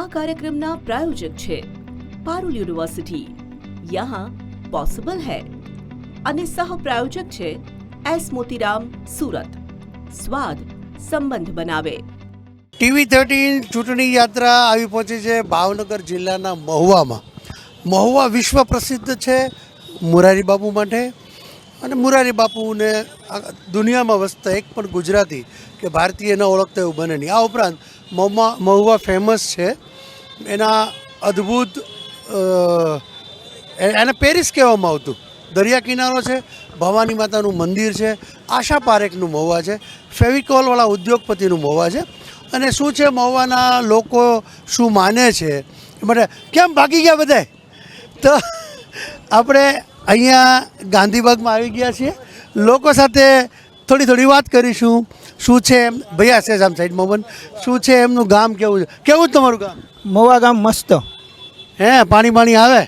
कार्यक्रमना प्रायोजक छे पारुल यूनिवर्सिटी, यहाँ पॉसिबल है અને સહ પ્રાયોજક છે એસ મોતીરામ, સુરત, સ્વાદ સંબંધ બનાવે। TV13 ચૂંટણી યાત્રા આવી પહોંચી છે ભાવનગર જિલ્લાના મહુવામાં। મહુવા વિશ્વ પ્રસિદ્ધ છે મોરારી બાપુ માટે, અને મોરારી બાપુને દુનિયામાં વસતા એક પણ ગુજરાતી કે ભારતીય ન ઓળખતા એવું બને નહીં। આ ઉપરાંત મહુવા ફેમસ છે એના અદ્ભુત, એને પેરિસ કહેવામાં આવતું, દરિયા કિનારો છે, ભવાની માતાનું મંદિર છે, આશા પારેખનું મહુવા છે, ફેવિકોલવાળા ઉદ્યોગપતિનું મહુવા છે। અને શું છે મહુવાના લોકો શું માને છે એ માટે કેમ ભાગી ગયા બધાય, તો આપણે અહીંયા ગાંધીબાગમાં આવી ગયા છીએ। લોકો સાથે થોડી વાત કરીશું। શું છે એમ, ભૈયા છે આમ સાઈડમાં બન, શું છે એમનું ગામ, કેવું છે, કેવું તમારું ગામ? મહુવા ગામ મસ્ત હે, પાણી આવે?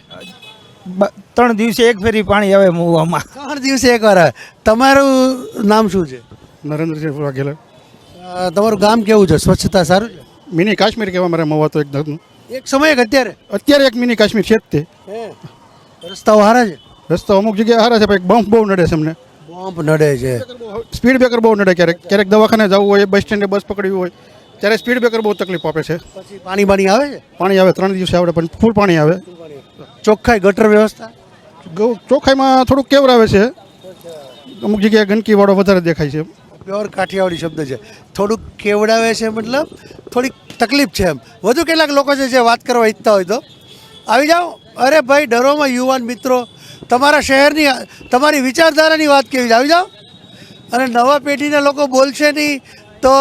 3 દિવસે એક ફેરી પાણી આવે મહુવામાં। 3 દિવસે એકવાર આવે। તમારું નામ શું છે? નરેન્દ્રસિંહ વાઘેલા। તમારું ગામ કેવું છે? સ્વચ્છતા સારું છે? મિની કાશ્મીર કહેવા મારે મહુવા તો એકદમ એક સમયે કે અત્યારે એક મિની કાશ્મીર છે જ તે। રસ્તાઓ સારા છે? રસ્તો અમુક જગ્યાએ સારા છે, પણ બમ્પ બહુ નડે છે અમને। બમ્પ નડે છે, સ્પીડ બ્રેકર બહુ નડે। ક્યારેક દવાખાને જવું હોય, બસ સ્ટેન્ડે બસ પકડવી હોય ત્યારે સ્પીડ બ્રેકર બહુ તકલીફ આપે છે। પછી પાણી આવે છે? પાણી આવે, 3 દિવસે આવે, પણ ફૂલ પાણી આવે। ચોખ્ખાઈ, ગટર વ્યવસ્થા? ચોખ્ખાઈમાં થોડુંક કેવરાવે છે, અમુક જગ્યાએ ગંદકીવાળો વધારે દેખાય છે। પ્યોર કાઠિયાવાડી શબ્દ છે, થોડુંક કેવડાવે છે, મતલબ થોડીક તકલીફ છે એમ। વધુ કેટલાક લોકો છે જે વાત કરવા ઈચ્છતા હોય તો આવી જાઓ। અરે ભાઈ, ડરોમાં યુવાન મિત્રો, તમારા શહેરની, તમારી વિચારધારાની વાત કેવી છે, આવી જાઓ। અને નવા પેઢીના લોકો બોલશે નહીં તો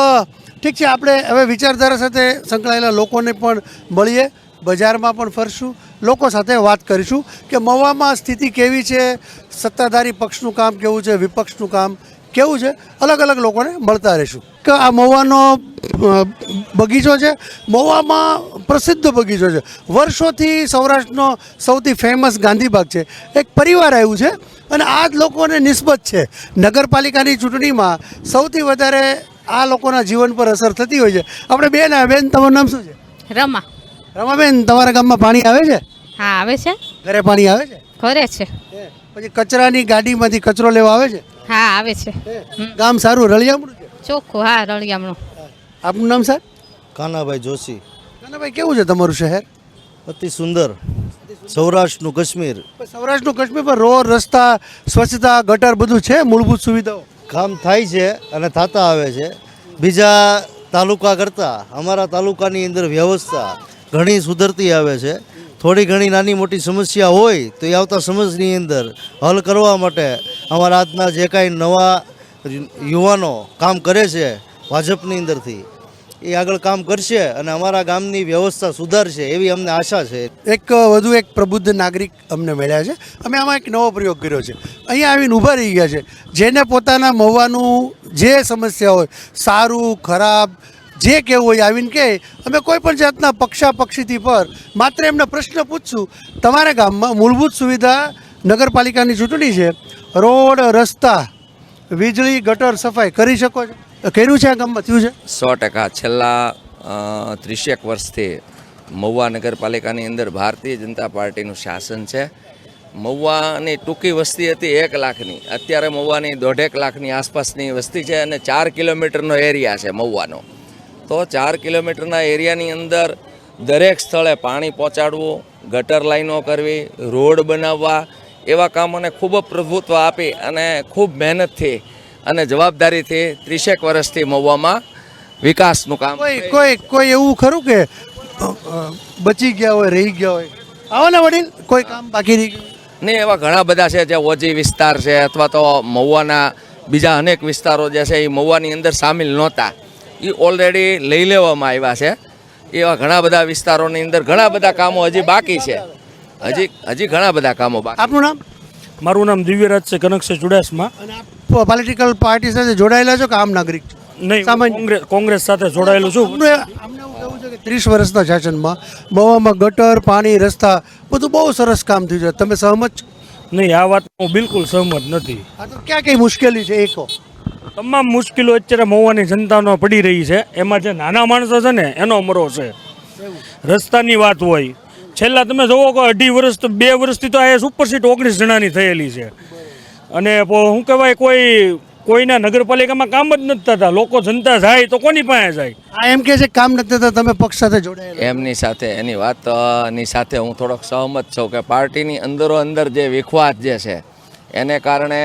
ઠીક છે, આપણે હવે વિચારધારા સાથે સંકળાયેલા લોકોને પણ મળીએ, બજારમાં પણ ફરશું, લોકો સાથે વાત કરીશું કે મહુવામાં સ્થિતિ કેવી છે, સત્તાધારી પક્ષનું કામ કેવું છે, વિપક્ષનું કામ કેવું છે, અલગ અલગ લોકોને મળતા રહીશું। કે આ મહુવાનો બગીચો છે, મહુવામાં પ્રસિદ્ધ બગીચો છે, વર્ષોથી સૌરાષ્ટ્રનો સૌથી ફેમસ ગાંધીબાગ છે, એક પરિવાર આવ્યું છે, અને આ જ લોકોને નિસ્બત છે। નગરપાલિકાની ચૂંટણીમાં સૌથી વધારે આ લોકોના જીવન પર અસર થતી હોય છે। આપણે બેન, તમારું નામ શું છે? રમા। રમાબેન, તમારા ગામમાં પાણી આવે છે? હા, આવે છે, ઘરે પાણી આવે છે? ઘરે છે। પછી કચરાની ગાડીમાંથી કચરો લેવા આવે છે? હા, આવે છે। ગામ સારું, રળિયામણું છે, ચોખ્ખું? હા, રળિયામણું। આપનું નામ સાહેબ? કાનાભાઈ જોશી। કાનાભાઈ, કેવું છે તમારું શહેર? અતિ સુંદર, સૌરાષ્ટ્રનું કાશ્મીર। સૌરાષ્ટ્રનું કાશ્મીર પર રોડ, રસ્તા, સ્વચ્છતા, ગટર બધું છે, મૂળભૂત સુવિધાઓ? કામ થાય છે અને થતા આવે છે। બીજા તાલુકા કરતાં અમારા તાલુકાની અંદર વ્યવસ્થા ઘણી સુધરતી આવે છે। થોડી ઘણી નાની મોટી સમસ્યા હોય તો એ આવતા સમજની અંદર હલ કરવા માટે અમારા આજના જે કાંઈ નવા યુવાનો કામ કરે છે ભાજપની અંદરથી, એ આગળ કામ કરશે અને અમારા ગામની વ્યવસ્થા સુધારશે એવી અમને આશા છે। વધુ એક પ્રબુદ્ધ નાગરિક અમને મળ્યા છે। અમે આમાં એક નવો પ્રયોગ કર્યો છે, અહીંયા આવીને ઊભા રહી ગયા છે, જેને પોતાના મહુવાનું જે સમસ્યા હોય, સારું ખરાબ જે કહેવું હોય આવીને કહે। અમે કોઈ પણ જાતના પક્ષાપક્ષીથી પર માત્ર એમને પ્રશ્ન પૂછશું, તમારા ગામમાં મૂળભૂત સુવિધા, નગરપાલિકાની ચૂંટણી છે, રોડ, રસ્તા, વીજળી, ગટર, સફાઈ કરી શકો છો? કર્યું છે આ ગામમાં? થયું છે? 100%। છેલ્લા 30 વર્ષથી મહુવા નગરપાલિકાની અંદર ભારતીય જનતા પાર્ટીનું શાસન છે। મહુવાની ટૂંકી વસ્તી હતી 1 લાખની, અત્યારે મહુવાની 1.5 લાખની આસપાસની વસ્તી છે, અને 4 કિલોમીટરનો એરિયા છે મહુવાનો। તો 4 કિલોમીટરના એરિયાની અંદર દરેક સ્થળે પાણી પહોંચાડવું, ગટર લાઈનો કરવી, રોડ બનાવવા, એવા કામોને ખૂબ પ્રભુત્વ આપી અને ખૂબ મહેનતથી અને જવાબદારીથી 30 વર્ષથી મહુવામાં વિકાસનું કામ। કોઈ એવું ખરું કે બચી ગયા હોય, રહી ગયા હોય? આવો ને વડીલ, કોઈ કામ બાકી રહી ગયું? નહીં, એવા ઘણા બધા છે, જે ઓજી વિસ્તાર છે અથવા તો મહુવાના બીજા અનેક વિસ્તારો જે છે એ મહુવાની અંદર સામેલ નહોતા, એ ઓલરેડી લઈ લેવામાં આવ્યા છે। એવા ઘણા બધા વિસ્તારોની અંદર ઘણા બધા કામો હજી બાકી છે, હજી ઘણા બધા કામો બાકી। આપનું નામ? મારું નામ દિવ્યરાજ છે, કનકસિંહ ચુડાસમા। અને આપ પોલિટિકલ પાર્ટી સાથે જોડાયેલા છો કે આમ નાગરિક છો? નહીં, કોંગ્રેસ સાથે જોડાયેલો છું। અમને એવું કહેવું છે કે 30 વર્ષના શાસનમાં મહુવામાં ગટર, પાણી, રસ્તા બધું બહુ સરસ કામ થયું છે, તમે સહમત છો? નહીં, આ વાત હું બિલકુલ સહમત નથી। આ તો ક્યાં કઈ મુશ્કેલી છે એ કહો। તમામ મુશ્કેલીઓ અત્યારે મહુવાની જનતાનો પડી રહી છે, એમાં જે નાના માણસો છે ને એનો મરો છે। રસ્તાની વાત હોય, છેલ્લા તમે જોવો કે 2.5 વર્ષ તો 2 વર્ષથી તો આ સુપરસીટ 19 જણાની થયેલી છે. અને શું કહેવાય, કોઈના નગરપાલિકામાં કામ જ નથી થતા. લોકો જનતા જાય તો કોની પાસે જાય? આ એમ કે છે કામ નથી થતા, તમે પક્ષ સાથે જોડાયેલા. એમની સાથે એની વાતની સાથે હું થોડોક સહમત છું કે પાર્ટીની અંદરો અંદર જે વિખવાદ જે છે એને કારણે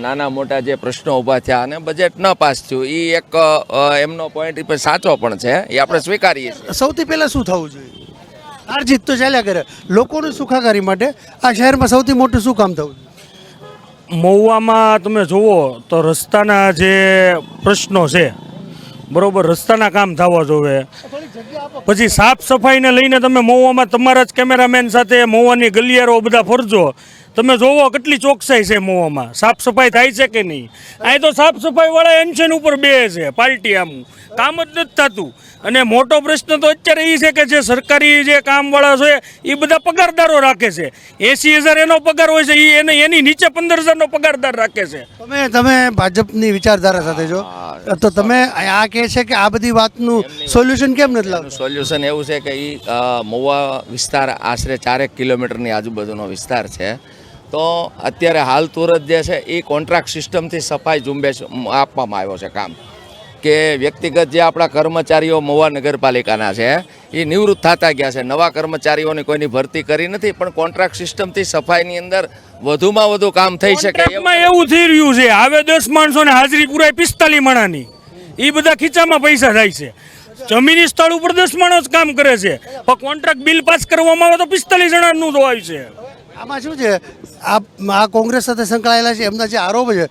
નાના મોટા જે પ્રશ્નો ઊભા થયા અને બજેટ ન પાસ થયું, એ એક એમનો પોઈન્ટ સાચો પણ છે, એ આપણે સ્વીકારીએ છીએ. સૌથી પહેલાં શું થવું જોઈએ? હાર જીત તો ચાલ્યા કરે, લોકોની સુખાકારી માટે આ શહેરમાં સૌથી મોટું શું કામ થવું જોઈએ? મહુવામાં તમે જુઓ તો રસ્તાના જે પ્રશ્નો છે, બરોબર, રસ્તાના કામ થવા જોવે. પછી સાફ સફાઈને લઈને તમે મહુવામાં તમારા જ કેમેરામેન સાથે મહુવાની ગલિયારો બધા ફરજો, તમે જોવો કેટલી ચોકસાઈ છે મહુવામાં. સાફ સફાઈ થાય છે કે નહીં? અહીં તો સાફ સફાઈ વાળા એન્શન ઉપર બે છે પાર્ટી, આમ કામ જ નથી થતું. અને મોટો પ્રશ્ન તો અત્યારે એ છે કે જે સરકારી જે કામવાળા છે એ બધા પગારદારો રાખે છે. 80,000 એનો પગાર હોય છે, એની નીચે 15,000નો પગારદાર રાખે છે. તમે ભાજપની વિચારધારા સાથે છો તો તમે આ કહે છે કે આ બધી વાતનું સોલ્યુશન કેમ નથી લાવતું? સોલ્યુશન એવું છે કે એ મહુવા વિસ્તાર આશરે 4 કિલોમીટરની આજુબાજુનો વિસ્તાર છે. તો અત્યારે હાલ તુરત જે છે એ કોન્ટ્રાક્ટ સિસ્ટમથી સફાઈ ઝુંબેશ આપવામાં આવ્યો છે કામ, કે વ્યક્તિગત જે આપણા કર્મચારીઓ મહુવા નગરપાલિકાના છે એ નિવૃત્ત થતા ગયા છે. નવા કર્મચારીઓની કોઈની ભરતી કરી નથી, પણ કોન્ટ્રાક્ટ સિસ્ટમથી સફાઈની અંદર વધુમાં વધુ કામ થઈ શકે કોન્ટ્રાક્ટમાં એવું થઈ રહ્યું છે. હવે 10 માણસોને હાજરી પુરાય 45 માણાની, એ બધા ખીચામાં પૈસા થાય છે. જમીની સ્થળ ઉપર 10 માણસ કામ કરે છે, પણ કોન્ટ્રાક્ટ બિલ પાસ કરવામાં આવે તો 45 જણાનું જ હોય છે. આમાં શું છે, આ કોંગ્રેસ સાથે સંકળાયેલા છે એમના જે આરોપ છે,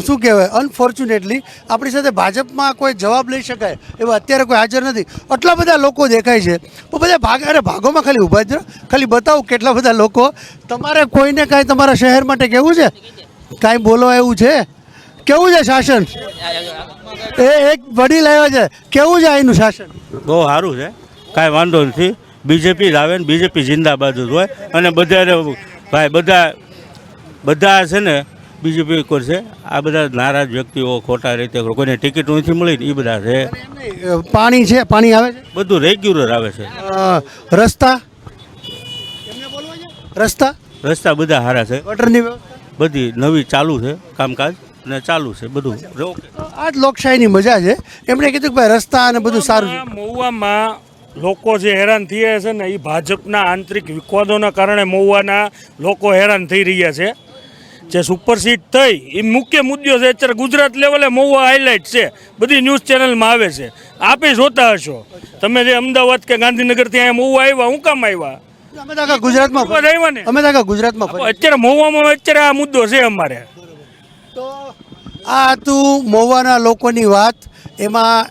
શું કહેવાય, અનફોર્ચ્યુનેટલી આપણી સાથે ભાજપમાં કોઈ જવાબ લઈ શકાય એવા અત્યારે કોઈ હાજર નથી. આટલા બધા લોકો દેખાય છે, તો બધા ભાગોમાં ખાલી ઊભા જ રહો, ખાલી બતાવો કેટલા બધા લોકો. તમારે કોઈને કાંઈ તમારા શહેર માટે કેવું છે? કાંઈ બોલો એવું છે? કેવું છે શાસન? એક વડીલ આવ્યા છે, કેવું છે અહીંનું શાસન? બહુ સારું છે, કાંઈ વાંધો નથી. બીજેપી જ આવે ને બીજેપી જિંદાબાદ જ હોય. અને બધાને ભાઈ બધા છે ને બીજેપી કરશે. આ બધા નારાજ વ્યક્તિઓ ખોટા રીતે કોઈને ટિકિટ નથી મળી ને એ બધા છે. પાણી છે, પાણી આવે છે, બધું રેગ્યુલર આવે છે. રસ્તા બધા સારા છે, ગટરની વ્યવસ્થા બધી નવી ચાલુ છે, કામકાજ અને ચાલુ છે બધું. આ જ લોકશાહીની મજા છે. એમણે કીધું કે ભાઈ રસ્તા અને બધું સારું છે. મહુવામાં લોકો જે હેરાન થયા છે ને એ ભાજપના આંતરિક વિવાદોના કારણે મહુવાના લોકો હેરાન થઈ રહ્યા છે. જે સુપરસીટ થઈ એ મુખ્ય મુદ્દો છે. અત્યારે ગુજરાત લેવલે મહુવા હાઇલાઇટ છે, બધી ન્યૂઝ ચેનલમાં આવે છે. આપે જોતા હશો તમે, જે અમદાવાદ કે ગાંધીનગરથી અહીંયા મહુવા આવ્યા, હું કામ આવ્યા? અમે તો આખા ગુજરાતમાં અત્યારે મહુવામાં અત્યારે આ મુદ્દો છે અમારે. તો આ હતું મહુવાના લોકોની વાત. એમાં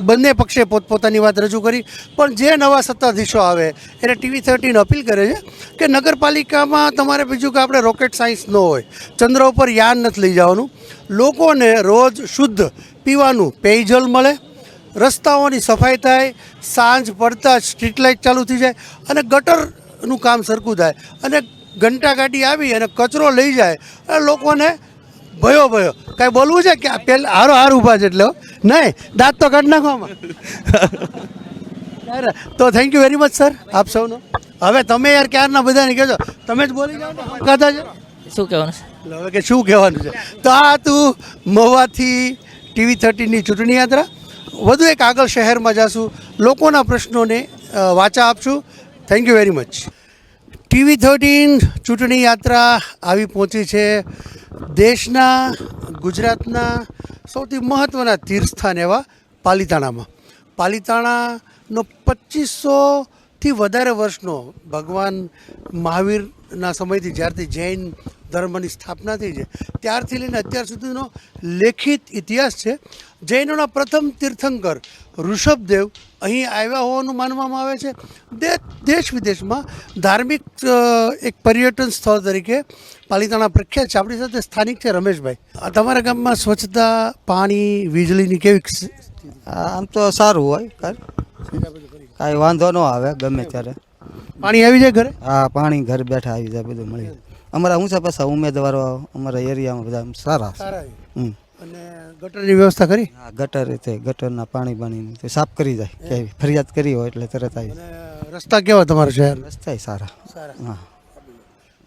બંને પક્ષે પોતપોતાની વાત રજૂ કરી, પણ જે નવા સત્તાધીશો આવે એને TV13 અપીલ કરે છે કે નગરપાલિકામાં તમારે બીજું કે આપણે રોકેટ સાયન્સ ન હોય, ચંદ્ર ઉપર યાન નથી લઈ જવાનું. લોકોને રોજ શુદ્ધ પીવાનું પેયજલ મળે, રસ્તાઓની સફાઈ થાય, સાંજ પડતા સ્ટ્રીટ લાઇટ ચાલુ થઈ જાય અને ગટરનું કામ સરખું થાય, અને ઘંટા ગાડી આવી અને કચરો લઈ જાય અને લોકોને ભયો કાંઈ બોલવું છે કે પહેલાં હાર ઊભા છે એટલે નહીં દાંત તો કાઢી નાખવામાં. તો thank you very much sir આપ સૌનો. હવે તમે યાર ક્યારના બધાને કહેજો, તમે જ બોલી જાઓ ને, કાતા છે શું કહેવાનું છે હવે કે શું કહેવાનું છે. તો આ તું મહુવાથી TV13ની ચૂંટણી યાત્રા. વધુ એક આગળ શહેરમાં જાશું, લોકોના પ્રશ્નોને વાચા આપશું. Thank you very much. TV13 ચૂંટણી યાત્રા આવી પહોંચી છે દેશના, ગુજરાતના સૌથી મહત્ત્વના તીર્થસ્થાન એવા પાલિતાણામાં. પાલિતાણાનો 2500થી વધારે વર્ષનો ભગવાન મહાવીરના સમયથી જ્યારથી જૈન ધર્મની સ્થાપના થઈ છે ત્યારથી લઈને અત્યાર સુધીનો લેખિત ઇતિહાસ છે. જૈનોના પ્રથમ તીર્થંકર ઋષભદેવ અહીં આવ્યા હોવાનું માનવામાં આવે છે. દેશ વિદેશમાં ધાર્મિક એક પર્યટન સ્થળ તરીકે પાલિતાણા પ્રખ્યાત છે. આપણી સાથે સ્થાનિક છે રમેશભાઈ. તમારા ગામમાં સ્વચ્છતા, પાણી, વીજળીની કેવી? આમ તો સારું હોય, કાંઈ વાંધો ન આવે ગમે ત્યારે. પાણી આવી જાય ઘરે? હા, પાણી ઘર બેઠા આવી જાય, બધું મળી જાય. અમારા ઊંચા પાછા ઉમેદવારો અમારા એરિયામાં બધા સારા છે. અને ગટરની વ્યવસ્થા કરી? હા ગટર તે ગટરના પાણી બાણીનું તે સાફ કરી જાય ક્યાંય ફરિયાદ કરી હોય એટલે તરત આવી જાય. અને રસ્તા કેવા તમારા શહેર? રસ્તાય સારા. હા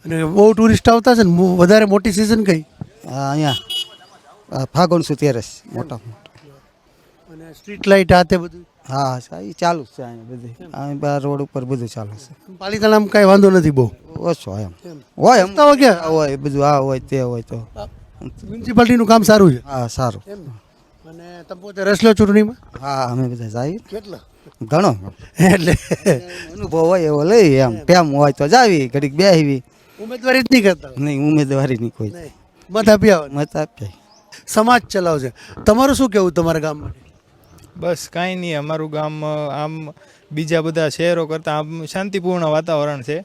અને બહુ ટુરિસ્ટ આવતા છે ને? વધારે મોટી સિઝન કઈ? અહીંયા ફાગણ સુ તેરસ મોટા મોટા. અને સ્ટ્રીટ લાઇટ આ તે બધું? હા એ ચાલુ જ છે અહીંયા બધું. અહીં બહાર રોડ ઉપર બધું ચાલુ છે. પાલીતાણામાં કાંઈ વાંધો નથી બહુ? ઓછો એમ હોય એમ રસ્તાઓ ક્યાં? હોય બધું આ હોય તે હોય તો. મ્યુનિસિપાલિટીનું કામ સારું છે? હા સારું. અને તમે પોતે રસ લો ચૂંટણીમાં? હા અમે બધા જઈએ. કેટલા? ઘણો એટલે અનુભવ હોય એવો લઈ એમ ટેમ હોય તો જાવી ઘડીક બેહવી. ઉમેદવારી જ નહીં કરતા? નહીં ઉમેદવારી નહીં કોઈ. નહીં. મત આપી આવે? મત આપીએ. સમાજ ચલાવશે. તમારું શું કહેવું તમારા ગામ માટે? બસ કાંઈ નહીં, અમારું ગામ આમ બીજા બધા શહેરો કરતાં આમ શાંતિપૂર્ણ વાતાવરણ છે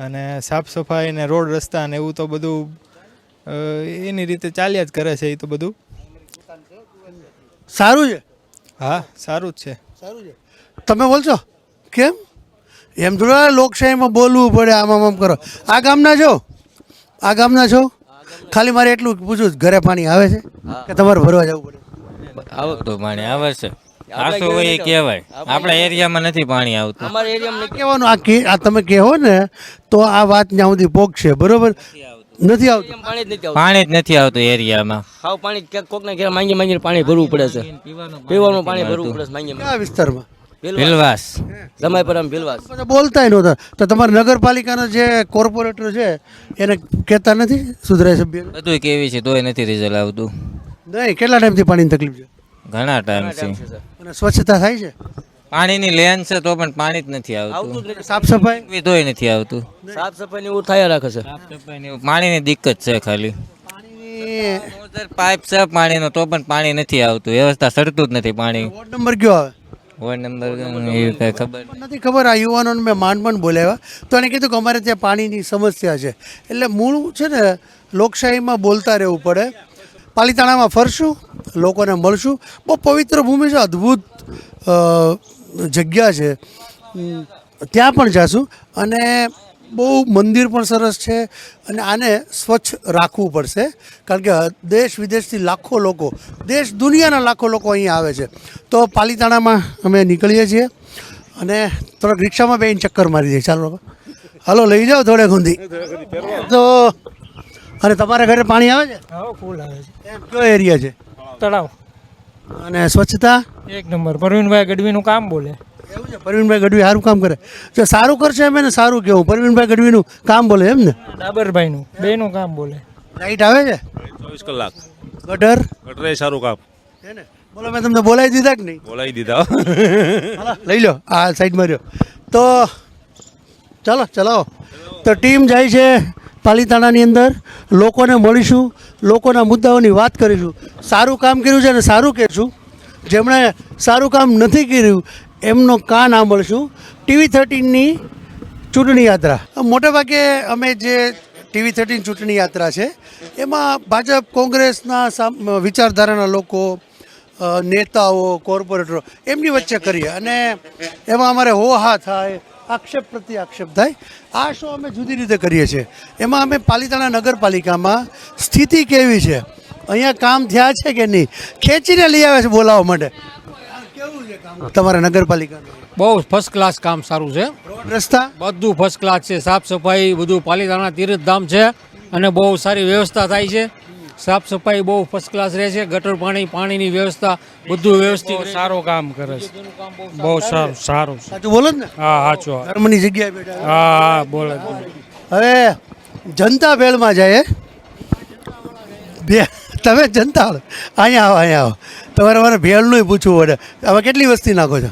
અને સાફ સફાઈ ને રોડ રસ્તા ને એવું તો બધું એની રીતે ચાલ્યા જ કરે છે. એ તો બધું સારું છે? હા સારું જ છે. સારું છે. તમે બોલશો કેમ? એમ થોડા લોકશાહીમાં બોલવું પડે, આમ કરો. આ ગામના છો? આ ગામના છો? ખાલી મારે એટલું પૂછું, ઘરે પાણી આવે છે કે તમારે ભરવા જવું પડે? આવતું પાણી આવે છે. આસો હોય એ કહેવાય. આપણા એરિયામાં નથી પાણી આવતું. અમારા એરિયામાં કહેવાનું આ તમે કહો ને તો આ વાત ત્યાં સુધી પોગશે, બરોબર? નથી આવતું પાણી જ નથી આવતું એરિયામાં. હાવ પાણી કોકના ઘરે માંગી માંગીને પાણી ભરવું પડે છે. પીવાનું પાણી ભરવું પડે છે માંગી કયા વિસ્તારમાં? ભીલવાસ. જમાઈપરામાં ભીલવાસ. બધા બોલતાય નહોતા તો તમારા નગરપાલિકાનો જે કોર્પોરેટર છે એને કહેતા નથી સુધરાય સભ્ય? બધું કેવી છે તોય નથી રિઝલ્ટ આવતું. નહીં. કેટલા ટાઈમથી પાણીની તકલીફ છે? ઘણા ટાઈમ છે. અને સ્વચ્છતા થાય છે? પાણીની લેન છે તો પણ પાણી જ નથી આવતું. સાફ સફાઈ? તોય નથી આવતું. સાફ સફાઈ ને એવું થયા રાખે છે. પાણીની દિક્કત છે ખાલી. પાઇપ છે પાણીનો તો પણ પાણી નથી આવતું. વ્યવસ્થા સરતું જ નથી પાણી. વોર્ડ નંબર કયો આવે? વોર્ડ નંબર એવી કઈ ખબર નથી ખબર. આ યુવાનોને મેં માંડ બોલાવ્યા તો એને કીધું કે અમારે ત્યાં પાણીની સમસ્યા છે. એટલે મૂળ છે ને લોકશાહીમાં બોલતા રહેવું પડે. પાલીતાણામાં ફરશું, લોકોને મળશું. બહુ પવિત્ર ભૂમિ છે, અદ્ભુત જગ્યા છે, ત્યાં પણ જાશું. અને બહુ મંદિર પણ સરસ છે અને આને સ્વચ્છ રાખવું પડશે કારણ કે દેશ વિદેશથી લાખો લોકો, દેશ દુનિયાના લાખો લોકો અહીંયા આવે છે. તો પાલીતાણામાં અમે નીકળીએ છીએ અને થોડાક રિક્ષામાં બેસીને ચક્કર મારી દઈએ. ચાલો હાલો લઈ જાઓ થોડે ઊંધી. તો અને તમારા ઘરે પાણી આવે છે? ફૂલ આવે છે. એમ કયો એરિયા છે? તળાવ. અને સ્વચ્છતા? એક નંબર. પરવીનભાઈ ગઢવીનું કામ બોલે. એવું છે? પરવીનભાઈ ગઢવી સારું કામ કરે. જો સારું કરશે એમ એને સારું કેવું. પરવીનભાઈ ગઢવીનું કામ બોલે એમ ને? ડાબરભાઈનું બેનું કામ બોલે. લાઈટ આવે છે 24 કલાક? ગટર? ગટરે સારું કામ છે ને? બોલો મેં તમને બોલાવી દીધા કે નહીં? બોલાવી દીધા. લઈ લો આ સાઈડમાં રહ્યો. તો ચાલો ચલાવો. તો ટીમ જાય છે પાલીતાણાની અંદર. લોકોને મળીશું, લોકોના મુદ્દાઓની વાત કરીશું. સારું કામ કર્યું છે અને સારું કહેશું. જેમણે સારું કામ નથી કર્યું એમનો કાન સાંભળશું. TV13ની ચૂંટણી યાત્રા. મોટેભાગે અમે જે TV13 ચૂંટણી યાત્રા છે એમાં ભાજપ કોંગ્રેસના વિચારધારાના લોકો, નેતાઓ, કોર્પોરેટરો એમની વચ્ચે કરીએ અને એમાં અમારે હો હા થાય, આક્ષેપ પ્રતિ આક્ષેપ થાય. આ શો અમે જુદી રીતે કરીએ છીએ. એમાં અમે પાલીતાણા નગરપાલિકામાં સ્થિતિ કેવી છે, અહીંયા કામ થયા છે કે નહીં, ખેંચીને લઈ આવે છે બોલાવવા માટે. કેવું છે કામ તમારા નગરપાલિકાનું? બહુ ફર્સ્ટ ક્લાસ કામ સારું છે. રોડ રસ્તા બધું ફર્સ્ટ ક્લાસ છે. સાફ સફાઈ બધું પાલીતાણા તીર્થધામ છે અને બહુ સારી વ્યવસ્થા થાય છે. સાફ સફાઈ બહુ ફર્સ્ટ ક્લાસ રહે છે. ગટર પાણીની વ્યવસ્થા બધું વ્યવસ્થિત. સારું કામ કરે છે. બહુ સારું સારું. સાચું બોલો ને? હા સાચું. ધર્મની જગ્યાએ બેઠા. હા બોલે. હવે જનતા ભેળમાં જાય. તમે જનતા અહીંયા આવો. તમારે મારે ભેળનું પૂછવું પડે. હવે કેટલી વસ્તી નાખો છો?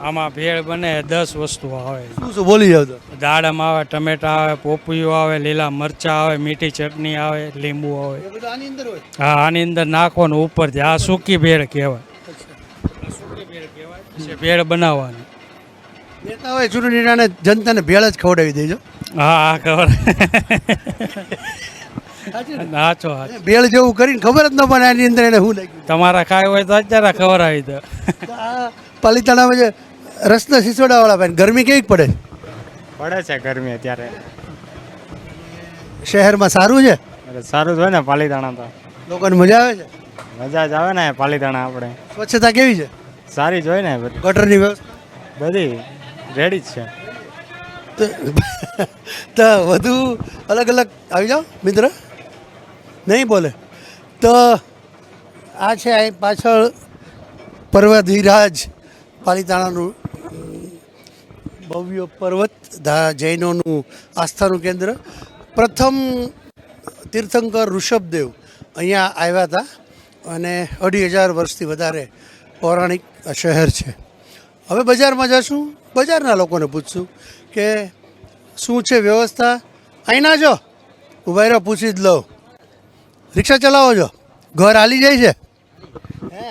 આમાં ભેળ બને 10 વસ્તુ આવે. શું બોલી જાવ તો? દાડમ આવે, ટમેટા આવે, પોપૈયું આવે, લીલા મરચાં આવે, મીઠી ચટણી આવે, લીંબુ આવે. હા આની અંદર નાખવાનું ઉપરથી. આ સૂકી ભેળ કહેવાય. સૂકી ભેળ કહેવાય. પછી ભેળ બનાવવાની. નેતા હોય ચૂંટણીને જનતાને ભેળ જ ખવડાવી દેજો. હા હા ખબર. સાચો ભેળ જેવું કરીને ખબર જ ન પડે એની અંદર એને શું લાગ્યું. તમારા ખાય હોય તો અત્યારે ખબર આવી દો. પાલીતાણામાં જે રસના સિસોડાવાળા ભાઈ ગરમી કેવી પડે? પડે છે ગરમી અત્યારે. શહેરમાં સારું છે? સારું જ હોય ને પાલીતાણા તો. લોકોને મજા આવે છે? મજા જ આવે ને પાલીતાણા આપણે. સ્વચ્છતા કેવી છે? સારી જ હોય ને, ગટરની વ્યવસ્થા બધી રેડી જ છે. તો વધુ અલગ અલગ આવી જાઓ મિત્ર, નહીં બોલે તો આ છે અહીં પાછળ પર્વતવિરાજ પાલીતાણાનું ભવ્ય પર્વત જૈનોનું આસ્થાનું કેન્દ્ર. પ્રથમ તીર્થંકર ઋષભદેવ અહીંયા આવ્યા હતા અને 2500 વર્ષથી વધારે પૌરાણિક શહેર છે. હવે બજારમાં જશું, બજારના લોકોને પૂછશું કે શું છે વ્યવસ્થા. અહીંના જો ઊભા રહ્યો, પૂછી જ લો. રિક્ષા ચલાવો છો, ઘર હાલી જાય છે? હે,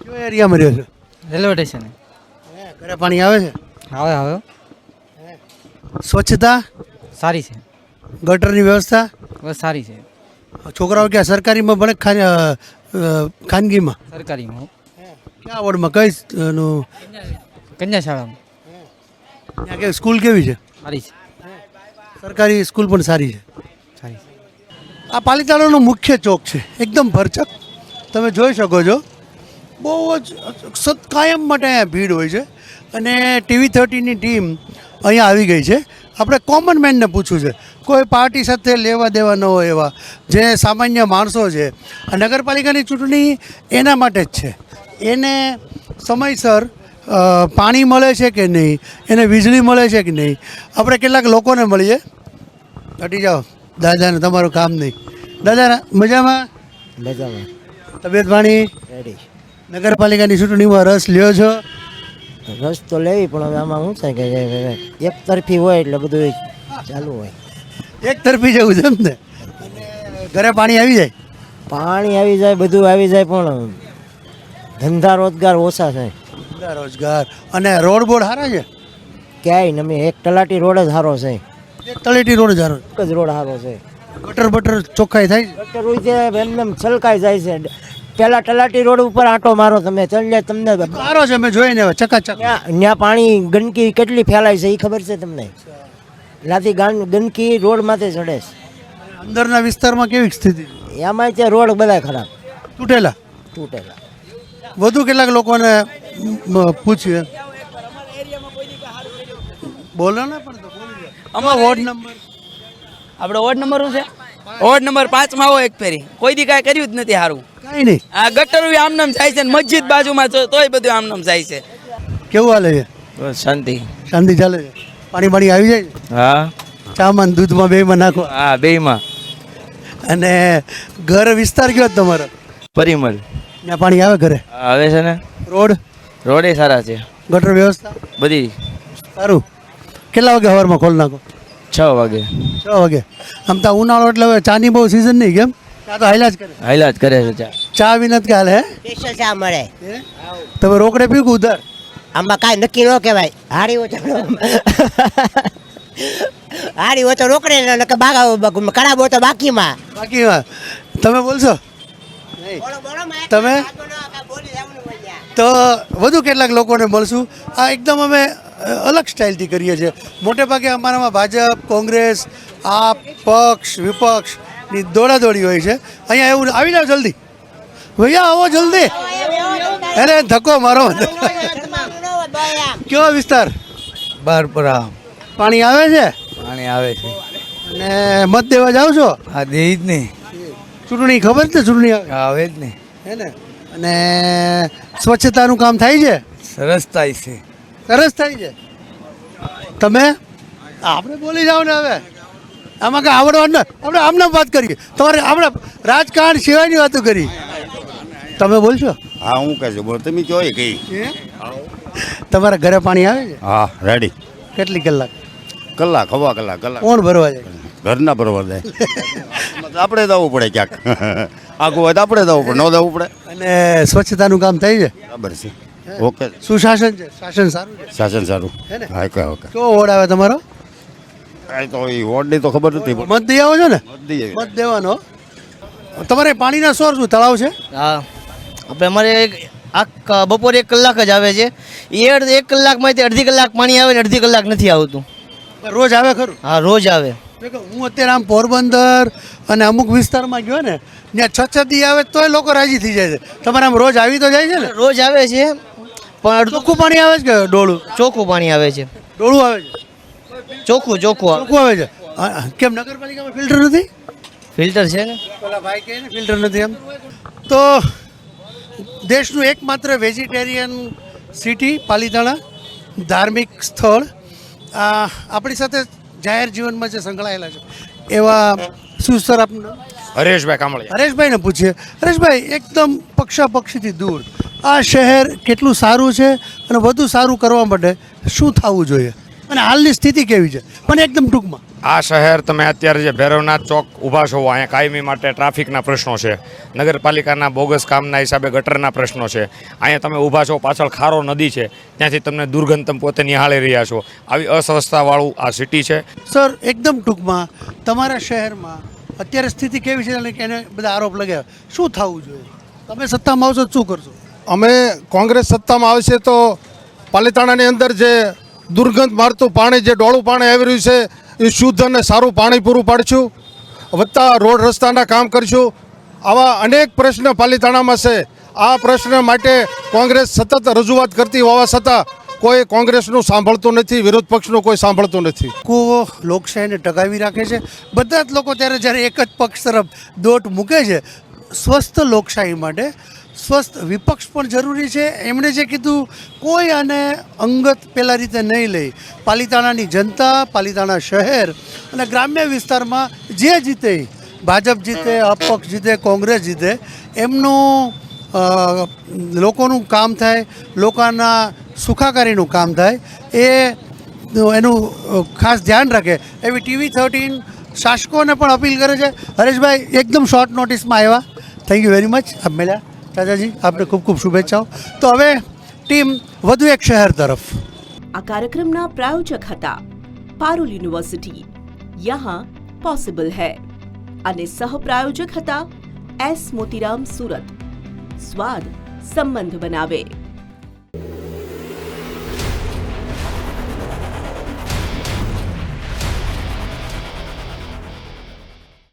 કયો એરિયામાં રહ્યો છો? Railway station. ઘરે પાણી આવે છે? આવે. સ્વચ્છતા સારી છે. ગટરની વ્યવસ્થા બસ સારી છે. છોકરાઓ ક્યાં સરકારીમાં ભણે ખાનગીમાં? સરકારીમાં. ક્યાં વોર્ડમાં, કઈ નું? કન્યા શાળામાં. ત્યાં કે સ્કૂલ કેવી છે? સારી છે. સરકારી સ્કૂલ પણ સારી છે. સારી છે. આ પાલીતાણાનો મુખ્ય ચોક છે, એકદમ ભરચક. તમે જોઈ શકો છો, બહુ જ કાયમ માટે અહીંયા ભીડ હોય છે. અને TV30ની ટીમ અહીંયા આવી ગઈ છે. આપણે કોમન મેનને પૂછવું છે, કોઈ પાર્ટી સાથે લેવા દેવા ન હોય એવા જે સામાન્ય માણસો છે. આ નગરપાલિકાની ચૂંટણી એના માટે જ છે. એને સમયસર પાણી મળે છે કે નહીં, એને વીજળી મળે છે કે નહીં. આપણે કેટલાક લોકોને મળીએ. હટી જાઓ દાદાને, તમારું કામ નહીં. દાદા મજામાં? મજામાં. તબિયત પાણી રેડી. નગરપાલિકાની ચૂંટણીમાં રસ લ્યો છો? રસ તો લેવી, પણ હવે આમાં શું છે કે એક તરફી હોય એટલે બધું ચાલુ હોય. એક તરફી જેવું છે એમ ને? ઘરે પાણી આવી જાય? પાણી આવી જાય, બધું આવી જાય, પણ ધંધા રોજગાર ઓછા છે. ધંધા રોજગાર અને રોડ બોર્ડ સારા છે? ક્યાંય નમી. એક તલાટી રોડ જ સારો છે. એક તળેટી રોડ સારો, એક જ રોડ સારો છે. ગટર બટર ચોખ્ખાઈ થાય છે? ગટર હોય છે એમને છલકાઈ જાય છે. પેલા તલાટી રોડ ઉપર આંટો મારો તમે, ચલ જાય તમને સારો છે. મેં જોઈને ચકાચક. ત્યાં પાણી ગંદકી કેટલી ફેલાય છે એ ખબર છે તમને? લાથી ગંદકી રોડ માથે ચડે છે. અંદરના વિસ્તારમાં કેવી સ્થિતિ? એમાં તે રોડ બધા ખરાબ, તૂટેલા. વધુ કેટલાક લોકોને પૂછ્યું, બોલો ને. પણ આમાં વોર્ડ નંબર, આપણે વોર્ડ નંબર શું છે? વોર્ડ નંબર 5 માં આવો એક ફેરી, કોઈ દી કાંઈ કર્યું જ નથી સારું. કાંઈ નહીં. આ ગટર આમનામ જાય છે, મસ્જિદ બાજુમાં છે તોય બધું આમનામ જાય છે. કેવું હાલે છે? બસ શાંતિ. શાંતિ ચાલે છે? પાણી આવી જાય છે? હા. ચામાં ને દૂધમાં બેમાં નાખો? હા, બેયમાં. અને ઘર વિસ્તાર કયો તમારો? પરિમલ. ત્યાં પાણી આવે ઘરે? આવે છે ને. રોડ સારા છે. ગટર વ્યવસ્થા બધી સારું. કેટલા વાગે સવારમાં ખોલ નાખો? 6 વાગે. 6 વાગે. આમ તો ઉનાળો એટલે હવે ચાની બહુ સિઝન નહીં, કેમ? ચા તો હાઈલા જ કરે છે. ચા વિના જ કાલે? હે, સ્પેશિયલ ચા મળે. તમે રોકડે પીવું ઉધાર? આમાં કાંઈ નક્કી ન કહેવાય. હારી ઓછો રોકડે, ખરાબ હોય તો બાકીમાં. તમે બોલશો? તમે તો વધુ કેટલાક લોકોને મળશું. આ એકદમ અમે અલગ સ્ટાઇલથી કરીએ છીએ. મોટે ભાગે અમારામાં ભાજપ, કોંગ્રેસ, આપ, પક્ષ વિપક્ષની દોડાદોડી હોય છે. અહીંયા એવું આવી જાઓ જલ્દી, ભૈયા આવો જલ્દી. અરે ધક્કો મારો. કેવો વિસ્તાર? બારપરા. પાણી આવે છે? પાણી આવે છે. અને મત દેવા જાઓ છો? હા, દે જ નહીં. ચૂંટણી ખબર છે? ચૂંટણી આવે જ નહીં. હે ને? અને સ્વચ્છતાનું કામ થાય છે? સરસ થાય છે. સરસ થાય છે. તમે આપણે બોલી જાઓ ને હવે. આમાં કાંઈ આવડવા ને આપણે આમને વાત કરીએ. તમારે આપણે રાજકારણ સિવાયની વાતો કરી. તમે બોલશો? હા, હું કહે છું. બોલ, તમે કયો કઈ. તમારા ઘરે પાણી આવે છે? હા, રેડી. કેટલી કલાક? કલાક, હવા કલાક. કોણ ભરવા જાય? ઘરના ભરવા જાય. આપણે જવું પડે ક્યાંક. આગું હોય તો આપણે જવું પડે, ન જવું પડે. અને સ્વચ્છતાનું કામ થાય છે? બરાબર છે. ઓકે. સુશાસન છે? શાસન સારું છે? શાસન સારું. હે ને? હા, ઓકે. કેવો વોર્ડ આવે તમારો? કાંઈ તો એ વોર્ડની તો ખબર નથી. મત દઈ આવો છો ને? મત દેવાનો. તમારે પાણીના સોર શું તળાવ છે? હા, આપણે અમારે બપોરે 1 કલાક જ આવે છે. એ 1 કલાકમાંથી અડધી કલાક પાણી આવે ને અડધી કલાક નથી આવતું. રોજ આવે ખરું? હા, રોજ આવે. દેખો હું અત્યારે આમ પોરબંદર અને અમુક વિસ્તારમાં ગયો ને ત્યાં છદી આવે તોય લોકો રાજી થઈ જાય છે. તમારે આમ રોજ આવી તો જાય છે ને? રોજ આવે છે પણ ચોખ્ખું પાણી આવે છે કે ડોળું? ચોખ્ખું પાણી આવે છે. ડોળું આવે છે? ચોખ્ખું ચોખ્ખું આવે છે. કેમ નગરપાલિકામાં ફિલ્ટર નથી? ફિલ્ટર છે ને. પેલા ભાઈ કહે ને ફિલ્ટર નથી એમ. તો દેશનું એકમાત્ર વેજીટેરિયન સિટી પાલીતાણા, ધાર્મિક સ્થળ, આપણી સાથે જાહેર જીવનમાં જે સંકળાયેલા છે એવા શું સર આપનું નામ? હરેશભાઈ કામળિયા. હરેશભાઈને પૂછીએ. હરેશભાઈ, એકદમ પક્ષાપક્ષીથી દૂર આ શહેર કેટલું સારું છે અને વધુ સારું કરવા માટે શું થવું જોઈએ અને હાલની સ્થિતિ કેવી છે પણ એકદમ ટૂંકમાં? આ શહેર તમે અત્યારે જે ભૈરવનાથ ચોક ઊભા છો અહીંયા કાયમી માટે ટ્રાફિકના પ્રશ્નો છે, નગરપાલિકાના બોગસ કામના હિસાબે ગટરના પ્રશ્નો છે. અહીંયા તમે ઊભા છો, પાછળ ખારો નદી છે, ત્યાંથી તમને દુર્ગંધ તમે પોતે નિહાળી રહ્યા છો. આવી અસ્વસ્થતાવાળું આ સિટી છે. સર, એકદમ ટૂંકમાં તમારા શહેરમાં અત્યારે સ્થિતિ કેવી છે અને એને બધા આરોપ લગાવ્યા, શું થવું જોઈએ? તમે સત્તામાં આવશો તો શું કરશો? અમે કોંગ્રેસ સત્તામાં આવશે તો પાલીતાણાની અંદર જે દુર્ગંધ મારતું પાણી, જે ડોળું પાણી આવી રહ્યું છે એ શુદ્ધ અને સારું પાણી પૂરું પાડશું, વધતા રોડ રસ્તાના કામ કરશું. આવા અનેક પ્રશ્ન પાલીતાણામાં છે. આ પ્રશ્ન માટે કોંગ્રેસ સતત રજૂઆત કરતી હોવા છતાં કોઈ કોંગ્રેસનું સાંભળતું નથી, વિરોધ પક્ષનું કોઈ સાંભળતું નથી. લોકો લોકશાહીને ટકાવી રાખે છે, બધા જ લોકો જ્યારે એક જ પક્ષ તરફ દોટ મૂકે છે. સ્વસ્થ લોકશાહી માટે સ્વસ્થ વિપક્ષ પણ જરૂરી છે. એમણે જે કીધું કોઈ આને અંગત પેલા રીતે નહીં લઈ. પાલીતાણાની જનતા, પાલીતાણા શહેર અને ગ્રામ્ય વિસ્તારમાં જે જીતે, ભાજપ જીતે, અપક્ષ જીતે, કોંગ્રેસ જીતે, એમનું લોકોનું કામ થાય, લોકોના સુખાકારીનું કામ થાય એનું ખાસ ધ્યાન રાખે એવી TV13 શાસકોને પણ અપીલ કરે છે. હરેશભાઈ એકદમ શોર્ટ નોટિસમાં આવ્યા, થેન્ક યુ વેરી મચ. આપ મળ્યા ચાચાજી, આપને ખૂબ ખૂબ શુભેચ્છાઓ. તો હવે ટીમ વધુ એક શહેર તરફ. આ કાર્યક્રમના પ્રાયોજક હતા પારુલ યુનિવર્સિટી, યહાં પોસિબલ હૈ, અને સહપ્રાયોજક હતા S. મોતીરામ સુરત, સ્વાદ સંબંધ બનાવે.